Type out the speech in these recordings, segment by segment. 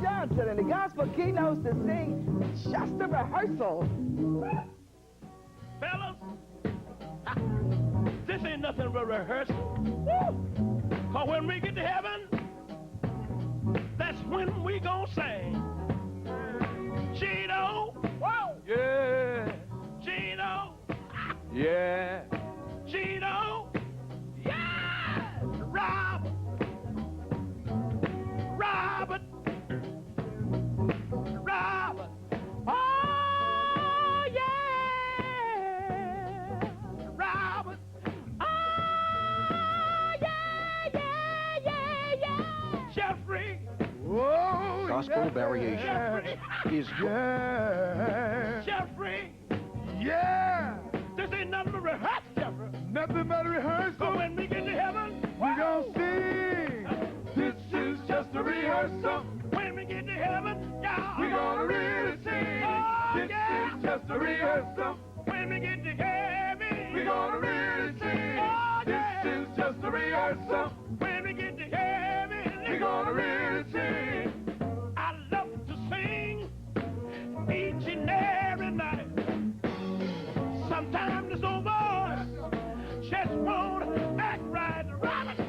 Johnson and the Gospel Keynotes to sing Just a Rehearsal. Fellas, this ain't nothing but rehearsal. Cause when we get to heaven, that's when we gonna sing. Gino, whoa, Yeah, Gino, yeah. Gino, yeah, Robert, Robert, Robert, oh yeah, Robert, oh yeah, Jeffrey, Whoa, Gospel variation Jeffrey, is yeah, Jeffrey, yeah. this ain't nothing but rehearsal, Jeffrey. Nothing but a So rehearsal. when we get to heaven, We gon' sing. This is just a rehearsal. when we get to heaven, y'all, We gonna really sing. Oh, This yeah. is just a rehearsal. when we get to heaven, We gonna really sing. Oh, yeah. This is just a rehearsal. when we get to heaven, We gonna really sing. I love to sing each and every night. Sometimes this old boy just won't act right. Robert,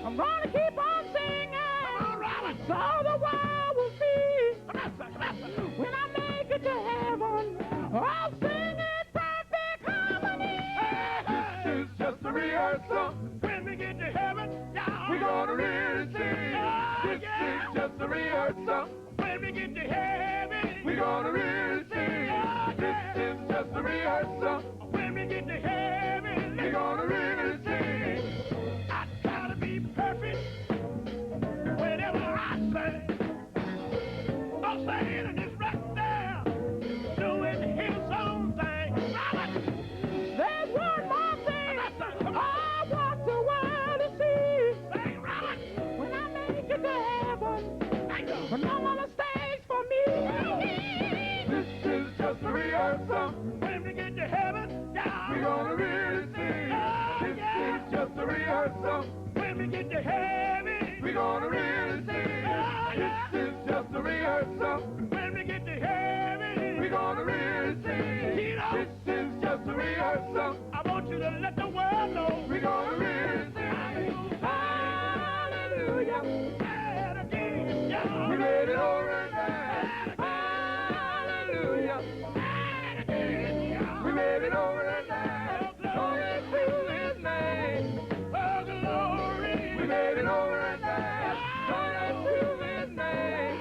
I'm gonna keep on singing. Come on, Robert. So the world will see. Come on, son. Come on, son. When I make it to heaven, I'll sing in perfect harmony. This is just a rehearsal. When we get to heaven, y'all, We gonna really sing. Oh, This yeah. is just a rehearsal. when we get to heaven, We gonna really sing. Oh, This yeah. is just a rehearsal. when we get to heaven, We gonna really sing. I try to be perfect whenever I sing. I'm saying this right now, doing his own thing. Robert, there's one more thing I want the world to see. Sing, Robert. When I make it to heaven, no on the stage for me. This is just a rehearsal. When we get to heaven, yeah. We gonna really sing. This is just a rehearsal. When we get to heaven, We gonna really sing. This is just a rehearsal. when we get to heaven, We gonna really sing. This is just a rehearsal. I want you to let the world know. We gonna really sing. Hallelujah. And again, yeah. We made it over now. Hallelujah. And again, yeah. We made it over now. Glory to His name. Oh, glory. We made it over now. Glory to His name.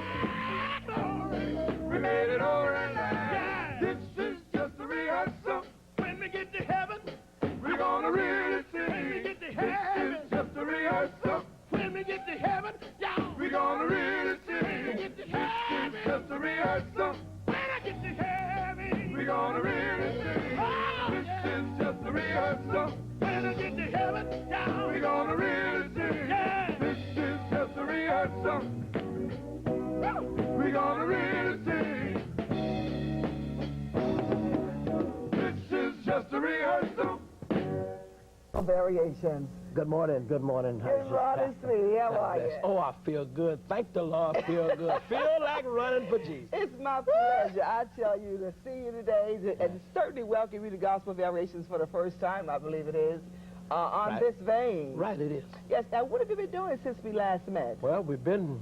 Glory. We made it over Yeah. now. This is just a rehearsal. When we get to heaven, We're gonna really when we sing. get to This heaven, is just a rehearsal. when we get to heaven, yeah. We're gonna really When we sing. get to This is heaven, just a rehearsal. when I get to heaven, We're gonna really sing. Oh, This yeah. is just a rehearsal. when I get to heaven, yeah. We're gonna really sing. Yeah. This is just a rehearsal. We're gonna really sing. This is just a rehearsal. Variations. Good morning, good morning. Good morning, sweetie. How are you? Oh, I feel good. Thank the Lord, feel good. Feel like running for Jesus. It's my pleasure, I tell you, to see you today and certainly welcome you to Gospel Variations for the first time, I believe it is, on Right. this vein. Right, it is. Yes, now what have you been doing since we last met? Well, we've been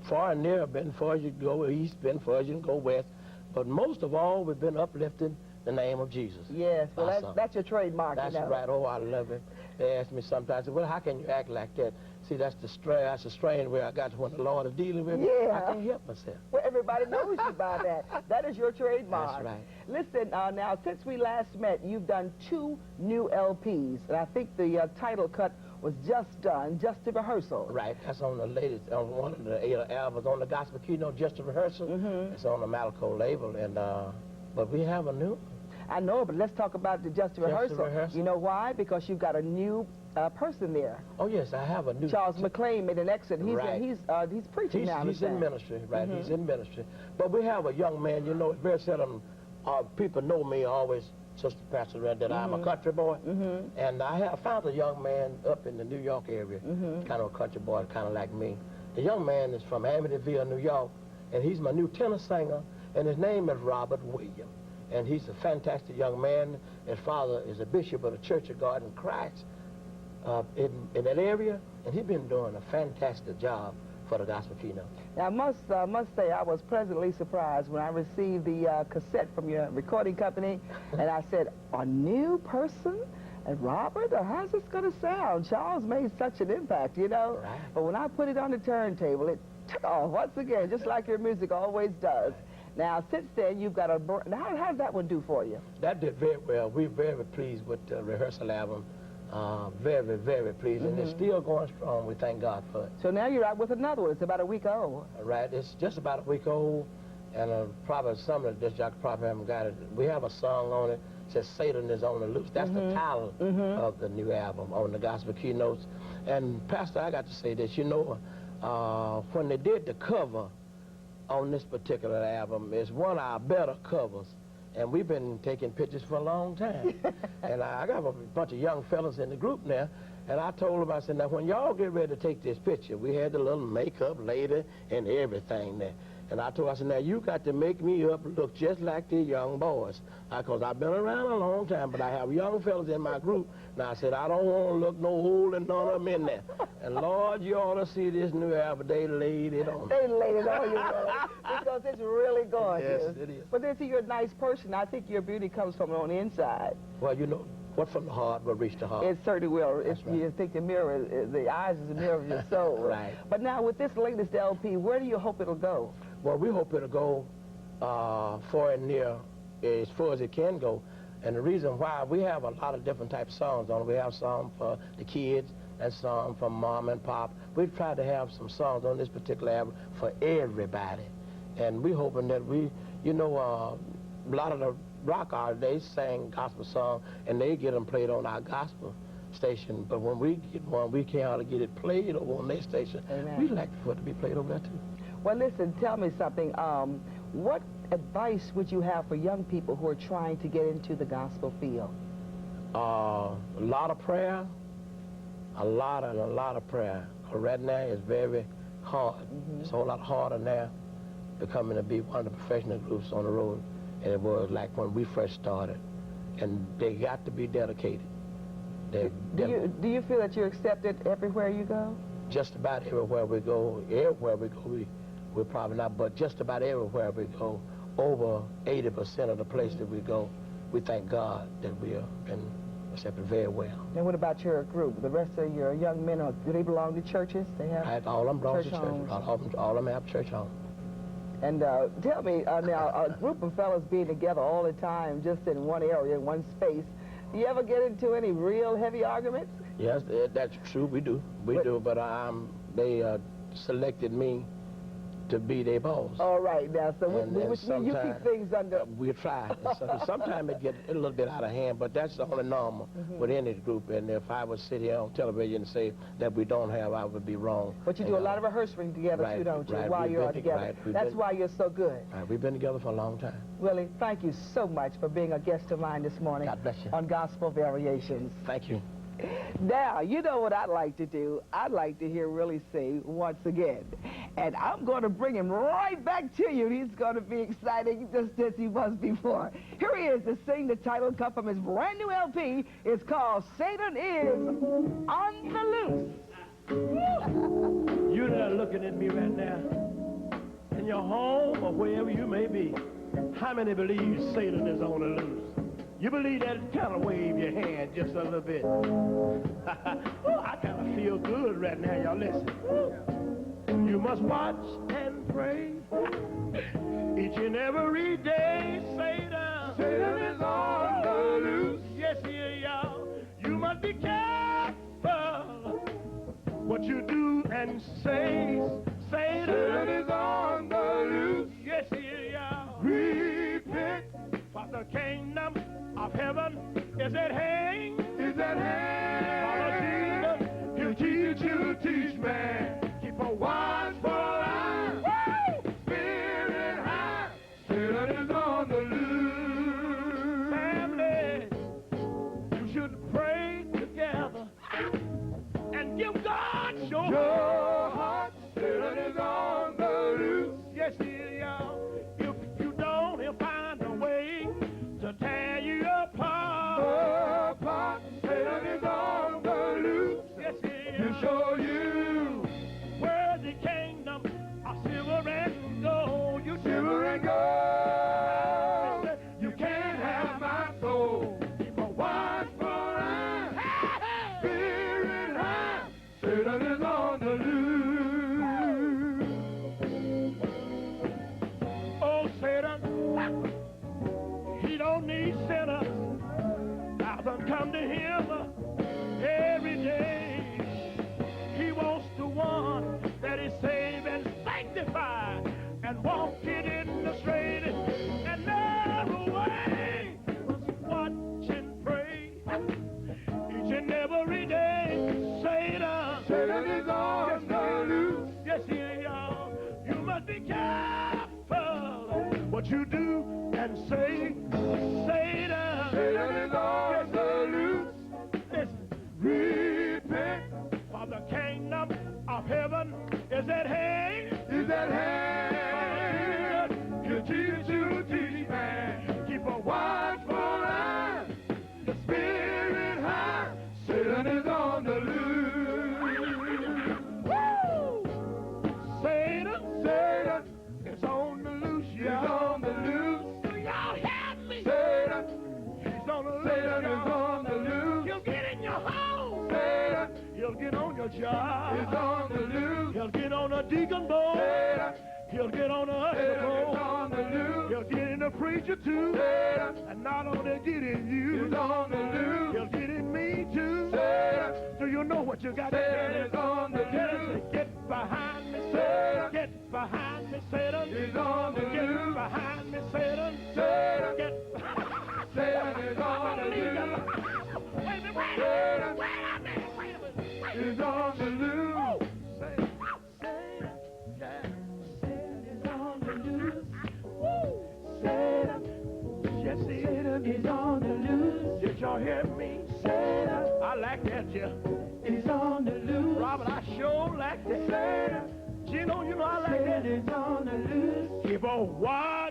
far and near, been far as you can go east, been far as you can go west. But most of all, we've been uplifting the name of Jesus. Yes, well, Awesome. that's your trademark, That's you know. right. Oh, I love it. They ask me sometimes, well, how can you act like that? See, that's the strain where I got when the Lord is dealing with me. Yeah. I can't help myself. Well, everybody knows you by that. That is your trademark. That's right. Listen, now, since we last met, you've done 2 new LPs, and I think the title cut was just done, Just a Rehearsal. Right, that's on the latest, on one of the 8 albums on the Gospel Keynote, Just a Rehearsal. It's on the Malco label, and but we have a new. I know, but let's talk about the Just a Rehearsal. Rehearsal. You know why? Because you've got a new person there. Oh yes, I have a new. Charles McLean made an exit. He's Right. he's preaching now. He's in ministry, right? He's in ministry. But we have a young man. You know, it's very seldom people know me. Always, Sister Pastor, that I'm a country boy, and I found a young man up in the New York area, kind of a country boy, kind of like me. The young man is from Amityville, New York, and he's my new tenor singer, and his name is Robert Williams. And he's a fantastic young man. His father is a bishop of the Church of God in Christ in that area, and he's been doing a fantastic job for the Gospel Keynotes. Now, I must say I was pleasantly surprised when I received the cassette from your recording company, and I said, a new person? And Robert, how's this going to sound? Charles made such an impact, you know? Right. But when I put it on the turntable, it took off once again, just like your music always does. Now, since then, you've got how did that one do for you? That did very well. We're very pleased with the rehearsal album. Very, very pleased. And it's still going strong. We thank God for it. So now you're out with another one. It's about a week old. Right. It's just about a week old. And probably some of the disc jockeys probably haven't got it. We have a song on it. It says Satan is on the loose. That's the title of the new album on the Gospel Keynotes. And Pastor, I got to say this. You know, when they did the cover on this particular album, it's one of our better covers. And we've been taking pictures for a long time. And I got a bunch of young fellas in the group now. And I told them, I said, now when y'all get ready to take this picture, we had the little makeup later and everything there. And I told her, I said, now you got to make me up look just like the young boys. Because I've been around a long time, but I have young fellas in my group. Now I said, I don't want to look no old and none of them in there. And Lord, you ought to see this new album. They laid it on. They laid it on you, brother, because it's really gorgeous. Yes, it is. But then, see, you're a nice person. I think your beauty comes from on the inside. Well, you know, what from the heart will reach the heart. It certainly will. That's right. You think the mirror, the eyes is the mirror of your soul. Right. But now, with this latest LP, where do you hope it'll go? Well, we hope it'll go far and near as far as it can go. And the reason why, we have a lot of different types of songs on it. We have some for the kids and some for mom and pop. We've tried to have some songs on this particular album for everybody. And we're hoping that you know, a lot of the rock artists, they sing gospel songs and they get them played on our gospel station. But when we get one, we can't hardly get it played over on their station. Amen. We'd like for it to be played over there too. Well, listen, tell me something. What advice would you have for young people who are trying to get into the gospel field? A lot of prayer, a lot of prayer. Right now it's very hard. It's a whole lot harder now becoming to be one of the professional groups on the road than it was like when we first started. And they got to be dedicated. Do you feel that you're accepted everywhere you go? Just about everywhere we go, we're probably not, but just about everywhere we go, over 80% of the places that we go, we thank God that we are been accepted very well. And what about your group? The rest of your young men, do they belong to churches? They have All of them belong to churches. homes. All of them have church homes. And tell me, now, a group of fellas being together all the time, just in one area, in one space, do you ever get into any real heavy arguments? Yes, that's true, we do. We do, but they selected me to be their boss. All right, now, so which means you keep things under... We try. Sometimes it gets a little bit out of hand, but that's only normal with any group. And if I would sit here on television and say that we don't have, I would be wrong. But you do a lot of rehearsing together, too, don't you, while you're all together? That's why you're so good. Right, we've been together for a long time. Willie, thank you so much for being a guest of mine this morning. God bless you. On Gospel Variations. Thank you. Now, you know what I'd like to do? I'd like to hear Willie sing once again. And I'm going to bring him right back to you. He's going to be exciting just as he was before. Here he is to sing the title cut from his brand new LP. It's called Satan is on the Loose. You that are looking at me right now, in your home or wherever you may be, how many believe Satan is on the loose? You believe that? Kind of wave your hand just a little bit. Oh, I kind of feel good right now, y'all. Listen. You must watch and pray each and every day. Satan is on the loose. Yes, he is, y'all. You must be careful what you do and say. Satan is on the loose. Yes, he is, y'all. Repent, for the kingdom of heaven is at hand. Is at hand. For Jesus, he'll teach man. Keep a watchful eye. Spirit high. Satan is on the loose. Family, you should pray together and give God your heart. Satan Yes, y'all. If you don't, he'll find a way to tear you apart. Apart, Satan is on the loose. Yes, he is. To show you Worthy kingdom of silver and gold. You silver and gold. You can't have my soul. keep a Watch for eye, spirit high. Satan is on the loose. Oh, Satan, he don't need sinners. Thousands come to him every day. He wants the one that is saved and sanctified and walk it in the straight and narrow way. Watch and pray each and every day. Satan is on the loose. Yes, here y'all. You must be careful what you do and say. Satan. Satan is on the loose. Listen. Repent For the kingdom of heaven is at hand. is at hand. You teach to teach man. Keep a Watch for eye, the spirit high. Satan is on the loose. Woo! Satan Satan is on the loose, is y'all. on the loose. Do y'all have me? Satan, He's on the loose, Satan is y'all. on the loose. He'll get in your home. Satan He'll get on your job. is on the loose. He'll get on a deacon board. Satan, He'll get on a usher Satan is board. on the loose. He'll get in the preacher too. Satan And not only get in you, is on the he'll loose. get in me too. Satan, Do you know what you got to Satan is do? on the loose. Get behind me, Satan. Satan. Get behind me, Satan. Is on the Get loose. behind me, Satan. Satan, Get. Satan is on the loose. Wait a minute, wait Satan a minute, wait a minute. is on the loose. Satan. Satan is on the loose. Woo. Satan. Yes, Satan is on the loose. Did y'all hear me? Satan. I like that, yeah. Is on the loose. Robert, I sure like that. Satan Gino, you know I like that. is on the loose. Keep a wide